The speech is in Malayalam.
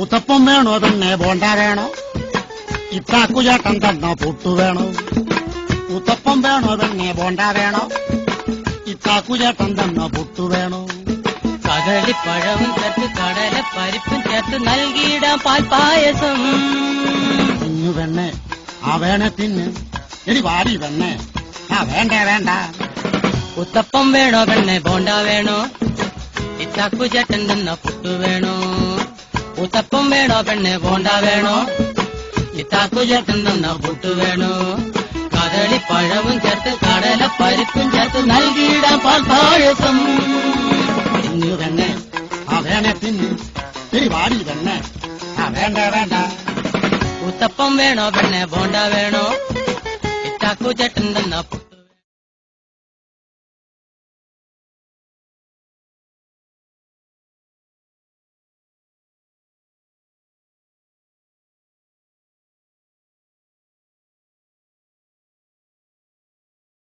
ഉത്തപ്പം വേണോ പിന്നെ ബോണ്ട വേണോ? ഇത്താക്കുചേട്ടൻ തന്ന പുട്ടു വേണോ? ഉത്തപ്പം വേണോ പിന്നെ ബോണ്ട വേണോ? ഇത്താക്കുചേട്ടൻ തന്ന പുട്ടു വേണോ? കദളിപ്പഴവും ചേർത്ത് കടല പരിപ്പും ചേർത്ത് നൽകിയിടാം പാൽപ്പായസം. തിന്നു പെണ്ണെ ആ വേണേ തിന്ന്. എടി വാരി പെണ്ണെ ആ വേണ്ട വേണ്ട. ഉത്തപ്പം വേണോ പെണ്ണെ ബോണ്ട വേണോ? ഇത്താക്കുചേട്ടൻ തന്ന പുട്ടു വേണോ? ഉത്തപ്പം വേണോ പെണ്ണെ ബോണ്ട വേണോ? ഇത്താക്കുചേട്ടൻ തന്ന പുട്ടു വേണോ? കദളിപ്പഴവും ചേർത്ത് കടല പരിപ്പും ചേർത്ത് നൽകിയിടാം പാൽപ്പായസം. തിന്നു പെണ്ണെ ആ വേണേ തിന്ന്. എടി വാരി പെണ്ണെ ആ വേണ്ട വേണ്ട. ഉത്തപ്പം വേണോ പെണ്ണെ ബോണ്ട വേണോ? ഇത്താക്കുചേട്ടൻ തന്ന